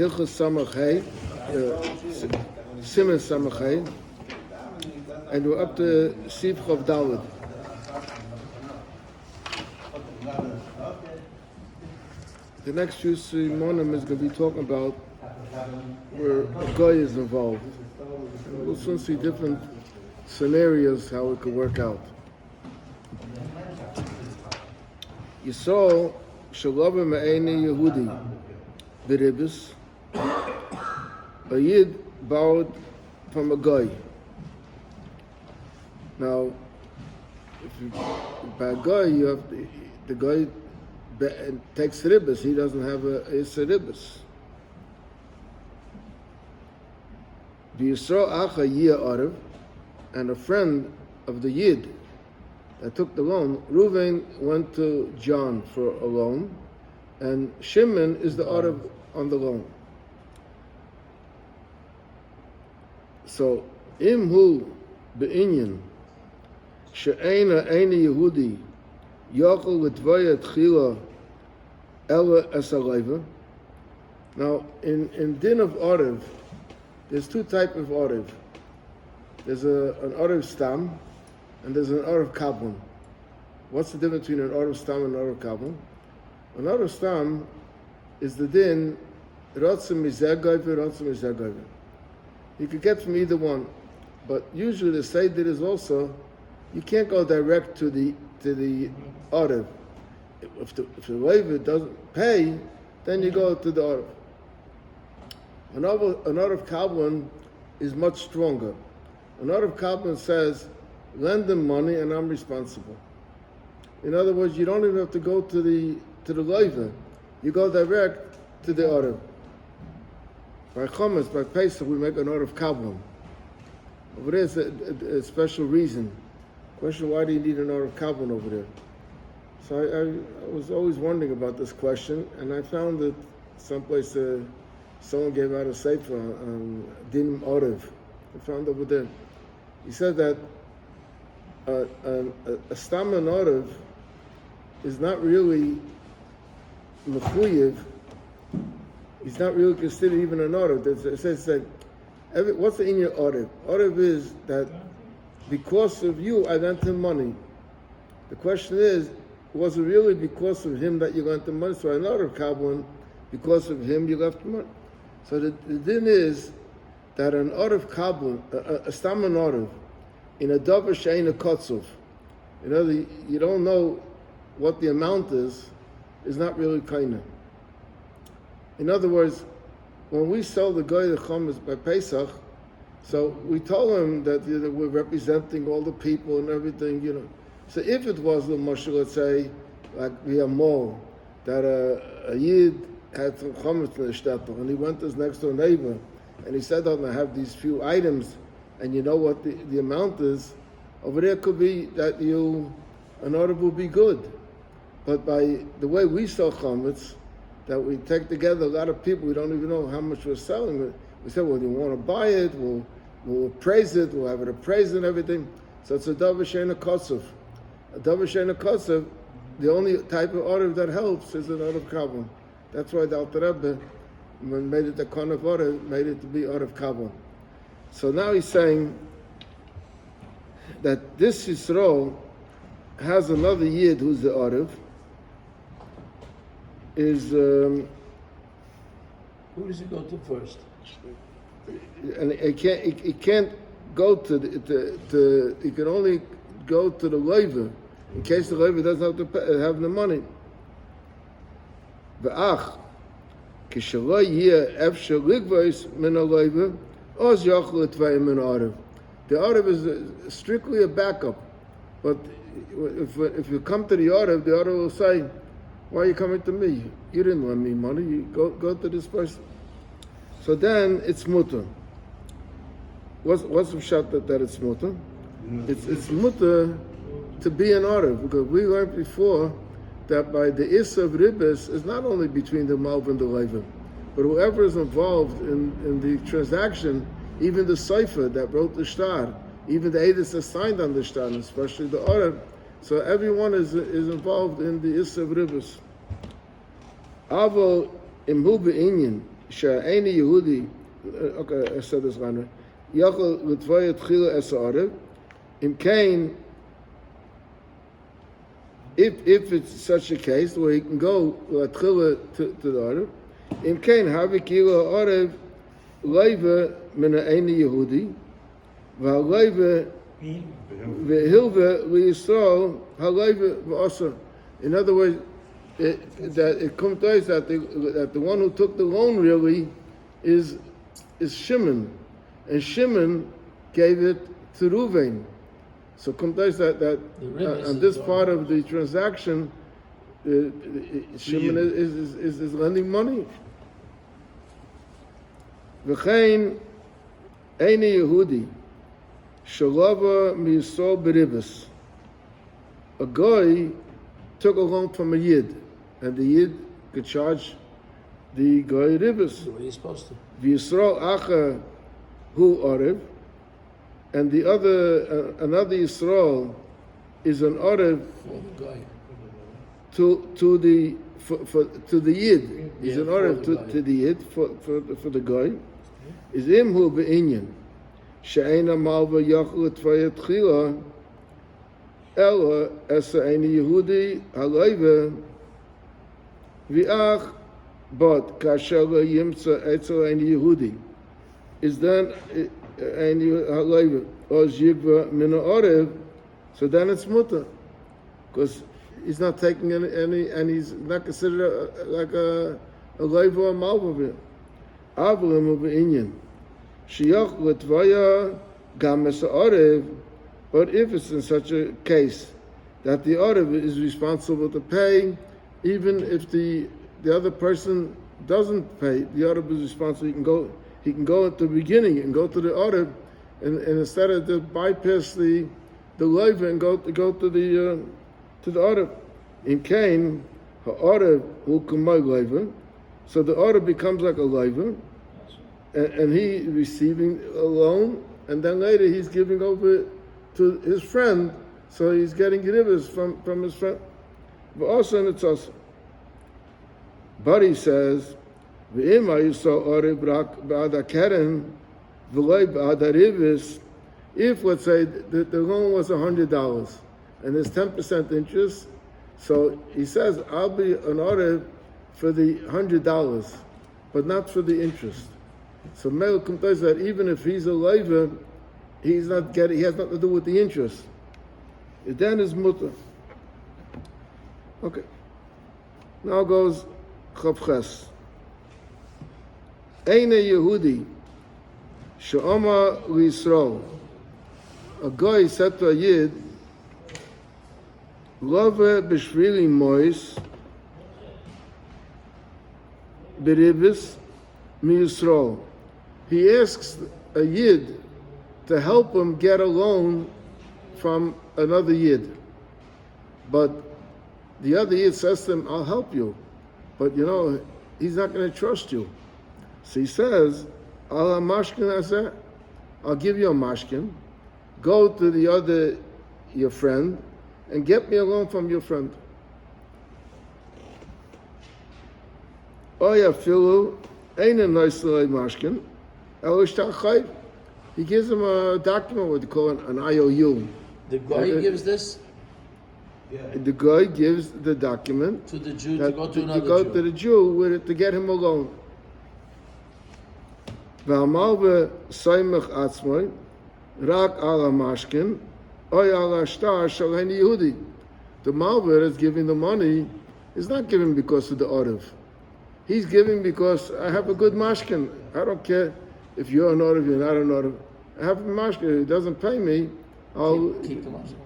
Hilchus Samachay, Simen Samachay, and we're up to Sif Chav Daled. The next few Simonim is going to be talking about where a guy is involved. And we'll soon see different scenarios how it could work out. You saw Shalava Me'eni Yehudi B'Ribis. A Yid borrowed from a guy. Now, by a guy, you have the guy takes ribis. He doesn't have a ribis. B'Yisro Acha Yia Arav, and a friend of the Yid that took the loan, Reuven went to John for a loan, and Shimon is the Arav on the loan. So, Imhu Be'inyan, She'ena Eini Yehudi, Yochel L'Tvaya Tchila, Ela Esalayva. Now, in Din of Arav, there's two types of Arav. There's an Arav Stam, and there's an Arav Kablan. What's the difference between an Arav Stam and an Arav Kablan? An Arav Stam is the Din, Rotzim Mizagayva, Rotzim Mizagayva. You could get from either one, but usually the Seder is also, you can't go direct to the Arav. If the waiver doesn't pay, then you go to the Arav. An Arav Kablan is much stronger. An Arav Kablan says, lend them money and I'm responsible. In other words, you don't even have to go to the waiver. You go direct to the Arav. By Chometz, by Pesach, we make an Arav Kablan. Over there is a special reason. Question, why do you need an Arav Kablan over there? So I was always wondering about this question, and I found that someplace someone gave out a sefer on Din Arav. I found over there. He said that a Stam and Arav is not really mechuyev. He's not really considered even an Arav. It says that what's the inyan Arav? Arav is that because of you, I lent him money. The question is, was it really because of him that you lent him money? So an Arav Kablan, because of him, you left him money. So the din is that an Arav Kablan, a Stam and Arav, in a davar she'ein a kotzov, in other, you don't know what the amount is not really kaina. In other words, when we sell the guy the Chometz by Pesach, so we told him that we're representing all the people and everything, So if it was the Moshe, let's say, like we have more, that a Yid had some Chometz in the shtetl, and he went to his next door neighbor, and he said, I have these few items, and you know what the amount is, over there could be that an Arav will be good. But by the way we sell Chometz, that we take together a lot of people, we don't even know how much we're selling. We say, well, you want to buy it, we'll appraise it, we'll have it appraised and everything. So it's a davar she'ein a kotzov. A davar she'ein a kotzov, the only type of Arav that helps is an Arav Kablan. That's why the Alter Rebbe, when made it the Kon of Arav, made it to be Arav Kablan. So now he's saying that this Yisro has another Yid who's the Arav, is who does he go to first? And he can't go to he can only go to the loiver in case the loiver doesn't have to have the money. V'ach k'shelo yeh efshar ligvos min haloiver oz yochel l'tvaya min Arav. The Arav is strictly a backup, but if you come to the Arav will say, why are you coming to me? You didn't lend me money. You go to this person. So then it's mutter. What's the shot that it's mutter? It's mutter to be an Arav, because we learned before that by the Issa of Ribis is not only between the Malv and the Levin, but whoever is involved in the transaction, even the Sefer that wrote the Shtar, even the Edis that signed on the Shtar, especially the Arav. So everyone is involved in the Issa of Ribis. Avo imhu be'inyan she'eini Yehudi. Okay, I said this one. Yachol l'tvoya tchila es ha'arev. Im kain, if it's such a case where he can go l'tchila to the arev, im kain havi kilo ha'arev leiva min ha'eini Yehudi, v'haleiva v'hilva liYisrael haleiva v'asa. In other words, it comes to us that the one who took the loan really is Shimon, and Shimon gave it to Reuven. So comes to us that on this part of the transaction, Shimon is lending money. V'chein eini Yehudi shalava miyisrael beribus. A guy took a loan from a Yid, and the Yid could charge the guy ribus. The way he's supposed to. V'Yisrael acha hu arev, and the other another Yisrael is an arev For the guy. to the Yid. He's Yeah, an arev for the to the Yid for the guy. Is imhu be'inyan she'ena malva yachol tvayat chila ela esa eini Yehudi halayva v'ach. But kasher lo yimtza etzel eini Yehudi is then eini halayva oz yigva min ha'arev, so then it's mutter, because he's not taking any and he's not considered like a leiva or malva. Avlim u'beinyan sheyach l'tvaya gam es ha'arev. But if it's in such a case that the arev is responsible to pay, even if the other person doesn't pay, the arev is responsible. He can go at the beginning and go to the arev, and instead of to bypass the leiva and go to the arev. In Cain, ha'arev hu k'may leiva, so the arev becomes like a leiva, and he receiving a loan, and then later he's giving over to his friend, so he's getting rivers from his friend. But also in it's also. But he says, if let's say the loan was $100 and there's 10% interest, so he says, I'll be an arev for the $100, but not for the interest. So Mel complains that even if he's a leiva, he has nothing to do with the interest. It then is mutter. Okay. Now goes Chavches. Eine Yehudi she'oma l'Yisrael. A guy said to a Yid, Love b'shvili mois beribis miYisrael. He asks a Yid to help him get a loan from another Yid. But the other Yid says to him, I'll help you. But he's not going to trust you. So he says, I'll give you a mashkin. Go to your friend, and get me a loan from your friend. Oya filu, ain't a nice little mashkin. He gives him a document, what they call an IOU. The guy gives this The guy gives the document to the Jew to go to another Jew. To the Jew with it to get him a loan. V'amalve soymech atzmoi rak ala mashkin oy ala shtar shaleni Yehudi. The malver is giving the money is not giving because of the arev. He's giving because I have a good mashkin. I don't care if you're an arev, you're not an arev. I have a mashkin. If he doesn't pay me, I'll keep the mashkin.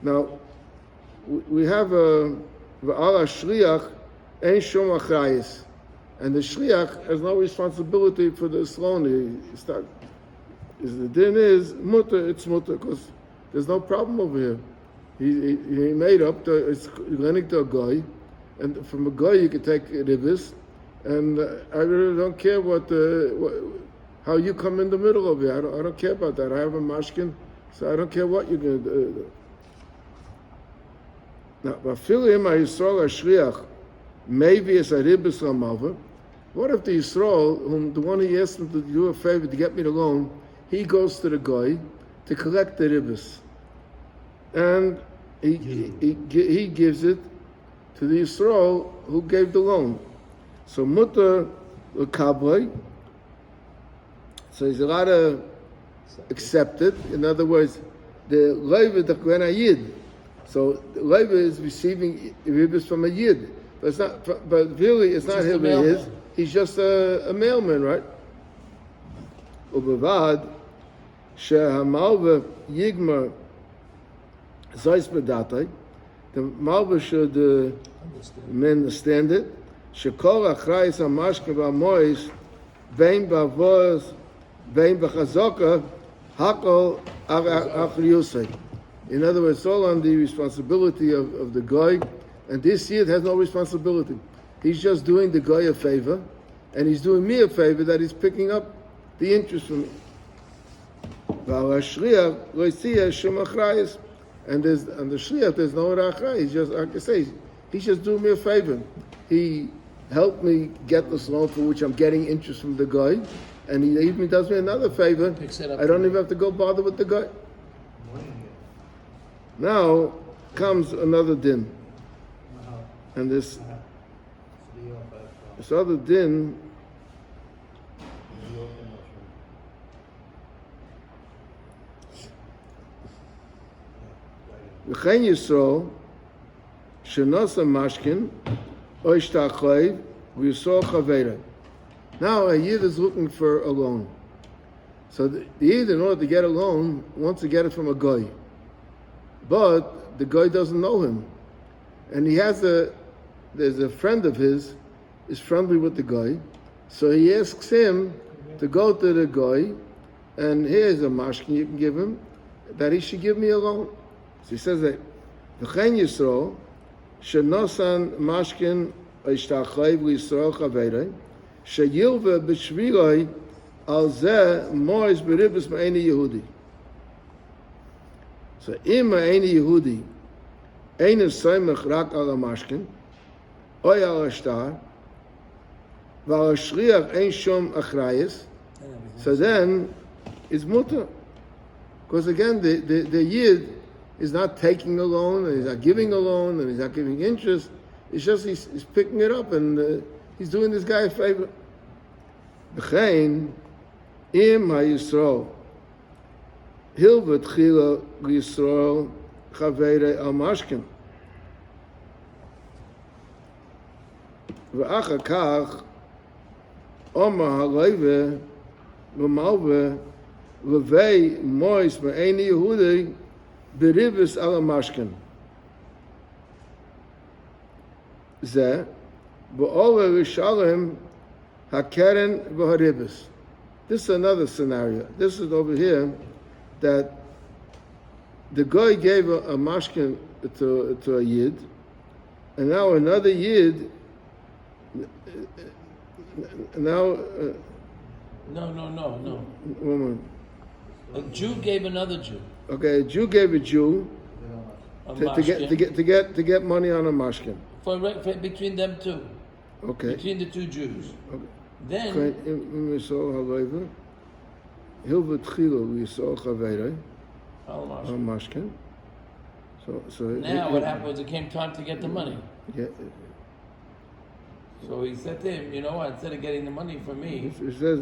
Now, we have a v'ala shliach ein shom achrayis, and the shliach has no responsibility for this loan. The din is mutter, it's mutter, because there's no problem over here. He made up it's lending to a guy, and from a guy you can take ribis, and I really don't care how you come in the middle of it. I don't care about that. I have a mashkin, so I don't care what you're going to do. Now, Vafilim Yisrael Ashriach, maybe it's a ribis ramalva, What if the Yisrael, the one he asked him to do a favor to get me the loan, he goes to the guy to collect the ribbis, and he gives it to the Yisrael who gave the loan. So mutter l'kabli. So he's allowed to accept it. In other words, the leiva d'kven ayid. So the leiva is receiving ribbis from a yid, but it's not. But really, it's not him. His. He's just a mailman, right? Ubevad shehamalva yigmar zayis bedatay. The malva should understand it. Shekol achrayis hamashke v'amois vein b'avoz vein b'chazoka hakol achriyusay. In other words, it's all on the responsibility of the guy, and this yid has no responsibility. He's just doing the guy a favor, and he's doing me a favor that he's picking up the interest from me. And on the shliach, there's no rachra. He's just, like I say, he's just doing me a favor. He helped me get this loan for which I'm getting interest from the guy, and he even does me another favor. I don't even have to go bother with the guy. Now comes another din, and this other din v'chein Yisrael shenosa mashkin oishtachayv v'yisrael chaveira. Now a yid is looking for a loan. So the yid, in order to get a loan, wants to get it from a guy, but the guy doesn't know him, and there's a friend of his is friendly with the guy, so he asks him to go to the guy, and here's a mashkin you can give him, that he should give me a loan. So he says that v'chein Yisrael shenosan mashkin oishtachayv l'Yisrael chaveirei sheyilva b'shviloi al zeh mois beribus ma'eni Yehudi. So im ma'eni Yehudi ein soimach rak al mashkin oy al shtar v'al shliach ein shom achrayis. So then it's mutter, because again the yid is not taking a loan, and he's not giving a loan, and he's not giving interest. It's just he's picking it up, and he's doing this guy a favor. B'chein im ha'Yisrael hilva tchila l'Yisrael chaveirei al mashkin v'achar kach omar haleive v'malve levei mois ma'eni Yehudi beribus al mashkin zeh b'ole rishalim hakeren v'haribus. This is another scenario. This is over here that the guy gave a mashkin to a yid, and now another yid now. No. Woman. A Jew gave another Jew. Okay, a Jew gave a Jew to get money on a mashkin. For between them two. Okay. Between the two Jews. Okay. Then al mashkin. So now what happened was it came time to get the money. Yeah. So he said to him, you know what, instead of getting the money from me, it says,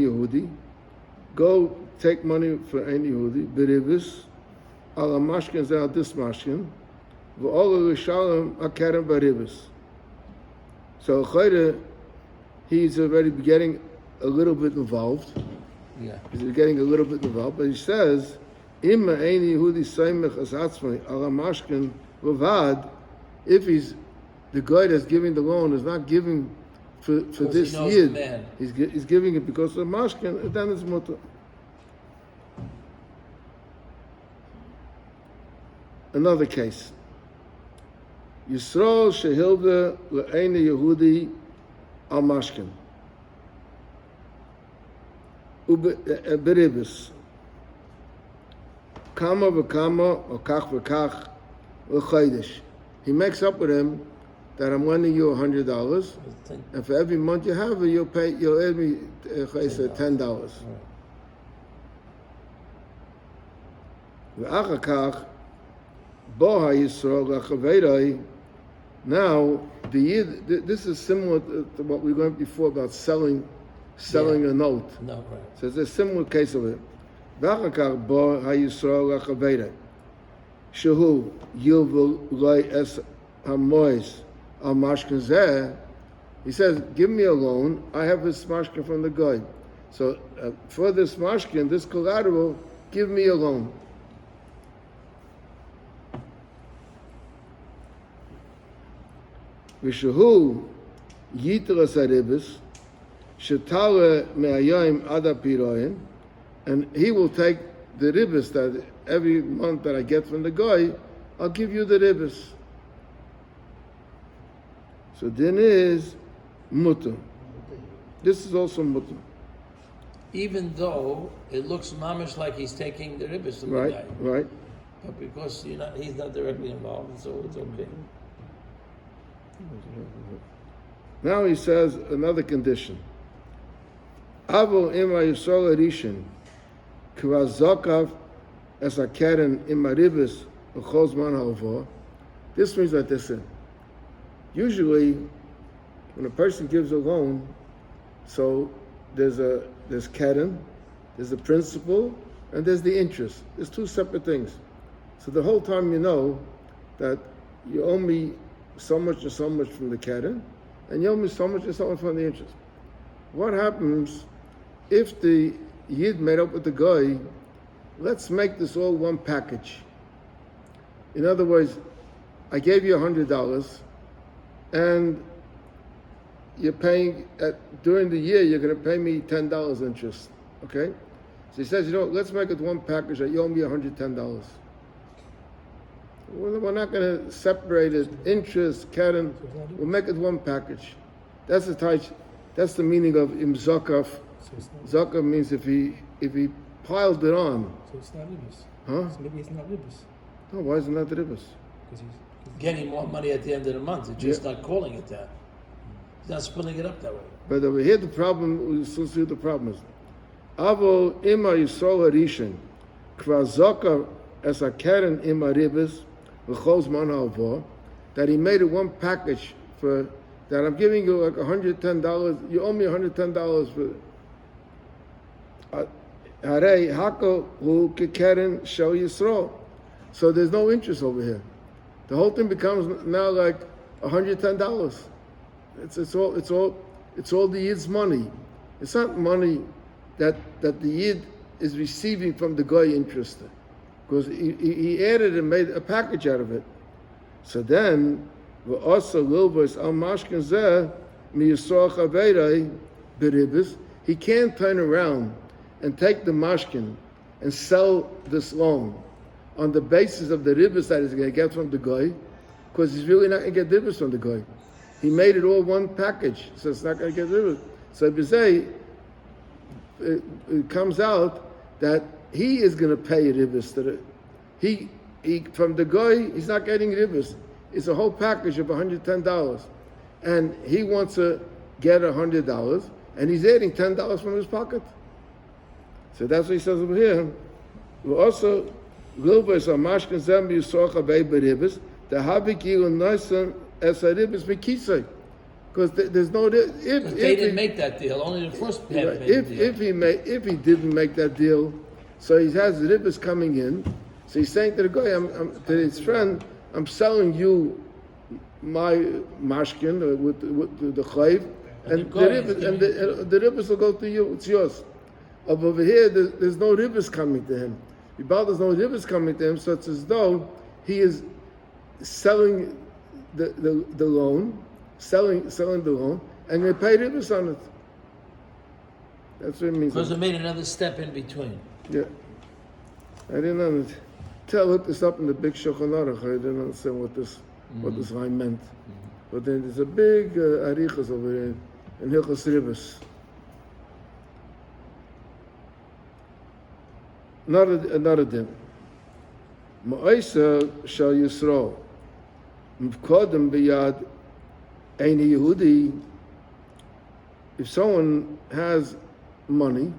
Yehudi, go take money for any Yehudi, beribis, al mashkin zal this mashkin, v'ol l'shalom akarem beribis. So he's already getting a little bit involved. Yeah. He's getting a little bit involved, but he says, Im ma'eni Yehudi saimech as atzmai al mashkin v'vad. If the guy that's giving the loan is not giving for this yid, he's giving it because of mashkin, then it's mutter. Another case. Yisrael shehilda le'eini Yehudi al mashkin. Beribis. Kama v'kama, or kach v'kach, v'chaydish. He makes up with him that I'm lending you $100, and for every month you have it, you'll add me $10. Now, the Yid, this is similar to what we learned before about selling a note. No, right. So it's a similar case of it. Shehu yilvul loy es hamois al mashkin zeh. He says, give me a loan. I have this mashkin from the guy. So for this mashkin, this collateral, give me a loan. V'shehu yitras haribis shetale me'ayim ada piroyin, and he will take the ribis that every month that I get from the guy, I'll give you the ribis. So then is mutter. This is also mutter. Even though it looks mamish like he's taking the ribbis from the guy. Right. But because he's not directly involved, so it's okay. Now he says another condition. Avo ima yisol arishin kvazokav as a keren imaribis uchozman halvo. This means that this. Usually, when a person gives a loan, so there's keren, there's the principal, and there's the interest. There's two separate things. So the whole time you know that you owe me so much and so much from the keren, and you owe me so much and so much from the interest. What happens if the Yid made up with the guy, let's make this all one package. In other words, I gave you $100, and you're paying, during the year, you're going to pay me $10 interest, okay? So he says, let's make it one package, you owe me $110. We're not going to separate it, interest, keren, we'll make it one package. That's the meaning of im zakav. Zakav means if he piled it on. So it's not ribis. Huh? So maybe it's not ribis. No, why is it not the ribis? Because he's Getting more money at the end of the month. It's just not calling it that. He's not splitting it up that way. But over here the problem, we'll soon see what the problem is. Avo ima yisol harishin kvar zakav as a keren ima ribis v'chol zman halvo, that he made it one package for that I'm giving you like $110. You owe me $110 for. Harei hako hu kekeren shel Yisrael. So there's no interest over here. The whole thing becomes now like $110. It's all the Yid's money. It's not money that the Yid is receiving from the guy interested, because he added and made a package out of it. So then we also lilvos al mashkin zeh mi yisroch averei beribis. He can't turn around and take the mashkin and sell this loan on the basis of the ribis that he's going to get from the guy, because he's really not going to get ribis from the guy. He made it all one package, so it's not going to get ribis. So B'zei, it comes out that he is going to pay ribis to he from the guy. He's not getting ribis. It's a whole package of $110, and he wants to get $100, and he's adding $10 from his pocket. So that's what he says over here. We also lilvos al mashkin zeh mi yisroch avei beribis the habikilu noisan es haribis mikisei, because there's no if They didn't make that deal. Only the first had made the deal. if he didn't make that deal, so he has the ribis coming in. So he's saying to the guy, to his friend, I'm selling you my mashkin with the chayv, and the ribis will go to you. It's yours. Over here, there's no ribis coming to him. There's no ribis coming to him, so it's as though he is selling the loan, selling the loan, and they pay ribis on it. That's what it means. Because it made another step in between. Yeah. I didn't understand. Look this up in the big Shulchan Aruch. I didn't understand what this line meant. But then there's a big arichas over here in Hilchos Ribos. Another din. Ma'isa shal Yisrael. Mvkodem biyad Any Yehudi, if someone has money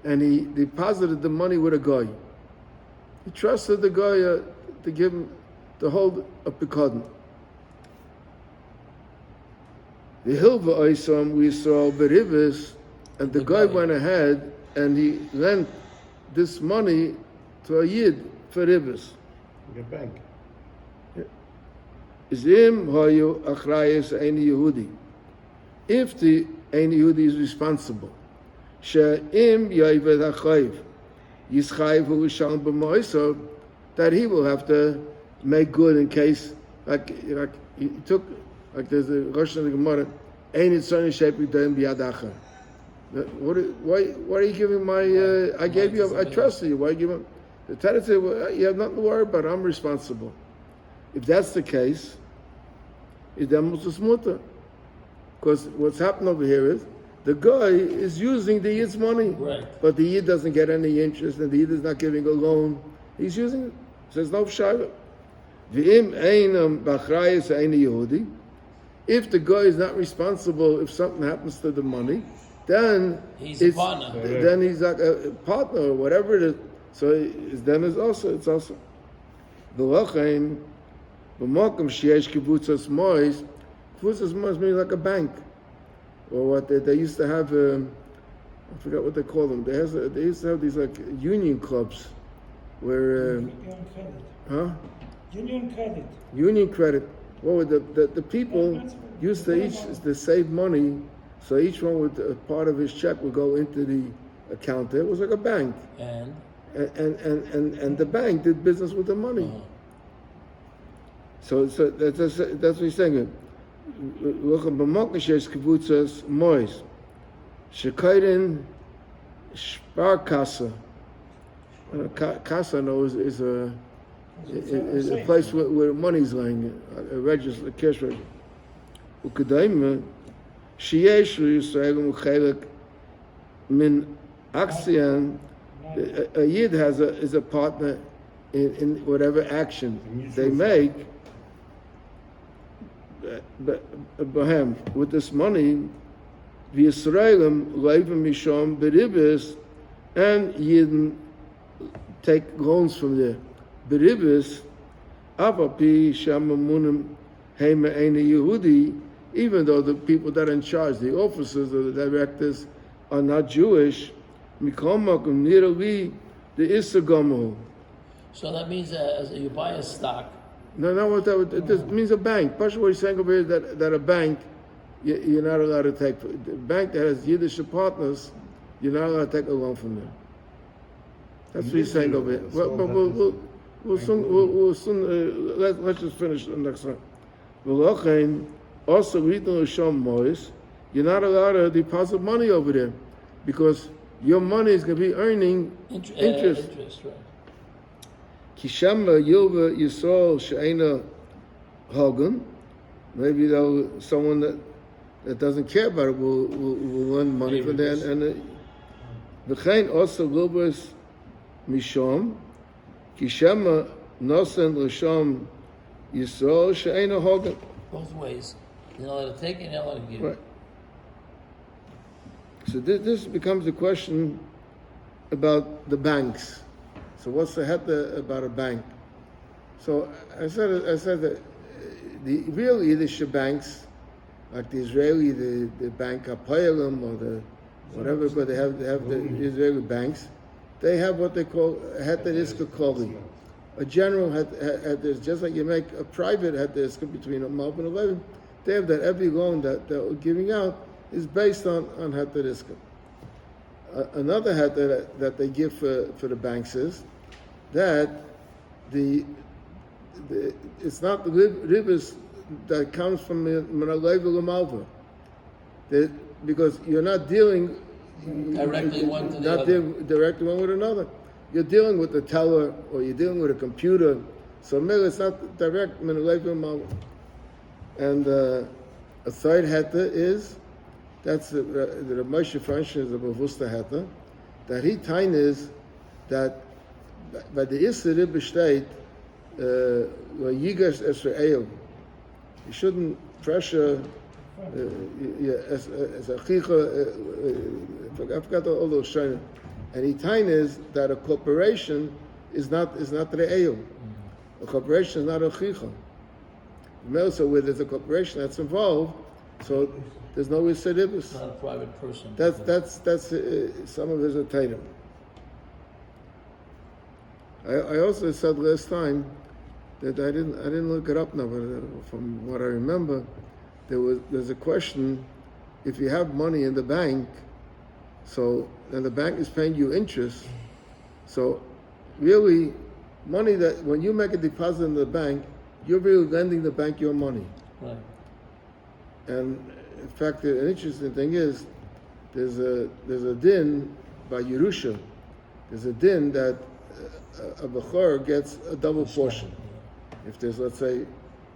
and he deposited the money with a guy, he trusted the guy to give him, to hold a picadon. The Hilva Oisam we saw Beribis, and the guy went ahead and he lent this money to a Yid for Ribis. Like a bank. Zim Hoyu Achrayes Ein Yehudi. If the Ein Yehudi is responsible, She'im Yoived HaChayv, Yischayiv Hu Yishal B'Moiso, that he will have to make good in case, like he took, like there's a Rosh in the Gemara, Ein Yitzoni Shepi Doim B'Yad Achar. Why are you giving my, I gave you, I trusted you, why give him? The Torah said, well, you have nothing to worry about, I'm responsible. If that's the case, is then mutter. Because what's happened over here is, the guy is using the Yid's money, Right. but the Yid doesn't get any interest, and the Yid is not giving a loan. He's using it. Says no shayla. V'im einam b'achrayis ein Yehudi. If the guy is not responsible, if something happens to the money, then He's a partner. Then he's like a partner or whatever it is. So then it's also v'lochein b'mokum sheyesh kibutzas mois. Kibutzas mois means like a bank. Or what they used to have, I forgot what they call them. They used to have these like union clubs, where Union credit. huh? Union credit. Union credit. What would the people used to save money, so each one would a part of his check would go into the account. It was like a bank, And and the bank did business with the money. So that's what he's saying. Welcome b'mokashes kibutzas mois. Shekayrin Sparkasse. Kassa is a place where money's lying, a register, a cash register. Ukadaima sheyesh Yisrael muchelek min aksian. A yid is a partner in whatever action they make. Bahem with this money, the Yisraelim leivim mishom beribis, and Yidden take loans from there. Beribis, avapi shamamunim heima eini Yehudi, even though the people that are in charge, the officers or the directors, are not Jewish, mikol makom nirali the isagamu. so that means you buy a stock. No, what it means a bank. Pasha, what he's saying over here that a bank, you're not allowed to take. The bank that has Yiddish partners, you're not allowed to take a loan from them. That's what he's saying over here. We'll soon let's just finish the next one. Also, you're not allowed to deposit money over there because your money is going to be earning interest. Right. Kishama Yilva Yisrael She'ena Hogan. Maybe though someone that doesn't care about it will lend money from there. And V'chein also Lubas Mishom Kishama Nosen L'Shom Yisrael She'ena Hogan. Both ways. You're not allowed to take it, you're not allowed to give. Right. So this becomes a question about the banks. So what's the heta about a bank? So I said that the real Yiddish banks, like the Israeli, the Bank Hapoyalim or the whatever, but they have the Israeli banks. They have what they call heta iska koli, a general heta, just like you make a private heta iska between a Malv and a Levin. They have that every loan that they're giving out is based on heta iska. Another heta that they give for the banks is that it's not the ribis that comes from Menalev Lamalva. Because you're not dealing Directly one to the other. directly one with another. You're dealing with the teller or you're dealing with a computer. So maybe it's not direct Menalev Lamalva. And a third heta is that's the Moshe function is the Bavusta heta. That he time is that by the Isser Ribbe steht, Yigash Esrael. You shouldn't pressure. As a chicha, I forgot all those shayna. And the time is that a corporation is not re'eil. A corporation is not a chicha. So where there's a corporation that's involved, so there's no recidivus. Not a private person. That's some of his atayim. I also said last time that I didn't look it up now, but from what I remember, there's a question: if you have money in the bank, and the bank is paying you interest, so really money that when you make a deposit in the bank, you're really lending the bank your money. Right. And in fact, an interesting thing is there's a din by Yerusha. There's a din that a bechor gets a double portion. If there's, let's say,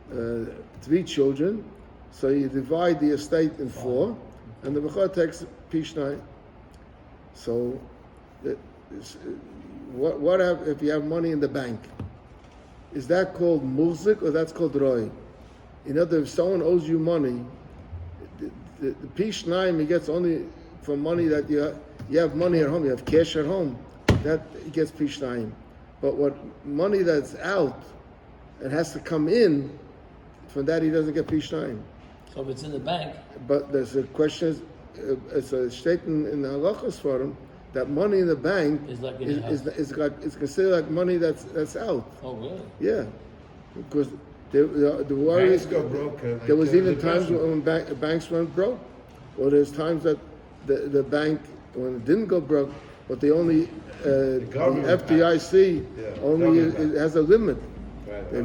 3 children, so you divide the estate in 4, and the bechor takes pishnai. So, what if you have money in the bank? Is that called muzik or that's called roi? In other words, if someone owes you money, the pishnai he gets only from money that you have money at home, you have cash at home, that he gets pishnai. But what money that's out and has to come in, from that he doesn't get pishnai. So if it's in the bank. But there's a question, it's a statement in the halachas for him, that money in the bank is considered like money that's out. Oh, really? Yeah, because the worry is there was even times when banks went broke, or there's times that the bank, when it didn't go broke, but they only the FDIC only it has a limit. Right. They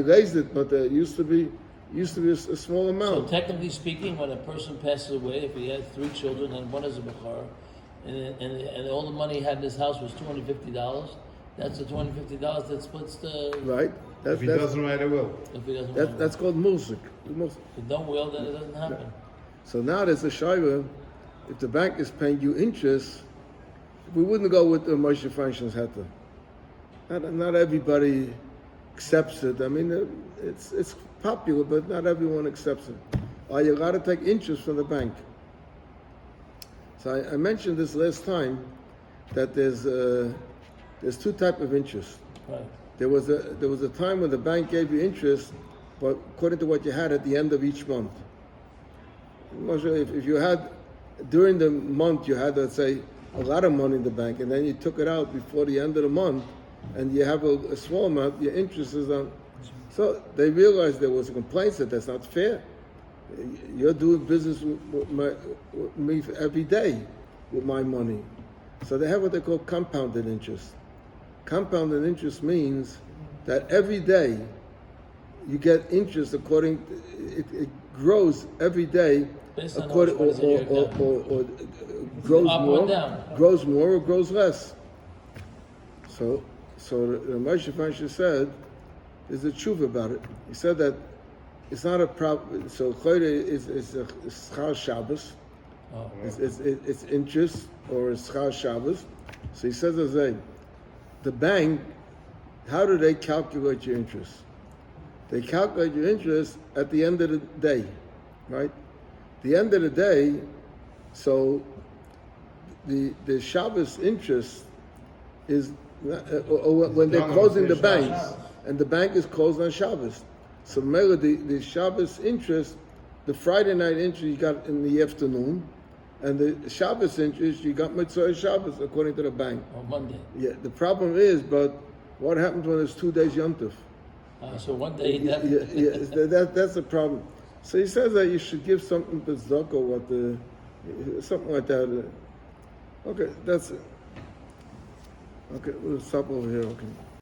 raised it, but there used to be a small amount. So technically speaking, when a person passes away, if he has 3 children and one is a bechor, and all the money he had in his house was $250, that's the $250 that splits the... Right. If he doesn't write a will. If he doesn't that's called muzik. If you don't will, then it doesn't happen. So now there's a shiur. If the bank is paying you interest, we wouldn't go with the Moshe Feinstein's heter. Not everybody accepts it. I mean, it's popular, but not everyone accepts it. Or you got to take interest from the bank. So I mentioned this last time that there's 2 types of interest. Right. There was a time when the bank gave you interest, but according to what you had at the end of each month. If you had during the month you had, let's say, a lot of money in the bank, and then you took it out before the end of the month, and you have a small amount, your interest is on. So they realized there was a complaint that that's not fair. You're doing business with me every day with my money. So they have what they call compounded interest. Compounded interest means that every day you get interest according to, it grows every day according or grows more or grows less. So the Moshe Feinstein said there's a tshuva about it. He said that it's not a problem. So chodesh is a schar Shabbos. Oh. It's interest or it's schar Shabbos. So he says the bank, how do they calculate your interest? They calculate your interest at the end of the day, right? The end of the day, so the Shabbos interest is when they're closing the banks, and the bank is closed on Shabbos. So the Shabbos interest, the Friday night interest you got in the afternoon, and the Shabbos interest you got Mitzvah Shabbos according to the bank. On Monday. Yeah. The problem is, but what happens when it's 2 days Yom Tov? So one day. That's the problem. So he says that you should give something to tzedakah or something like that. Okay, that's it. Okay, we'll stop over here. Okay.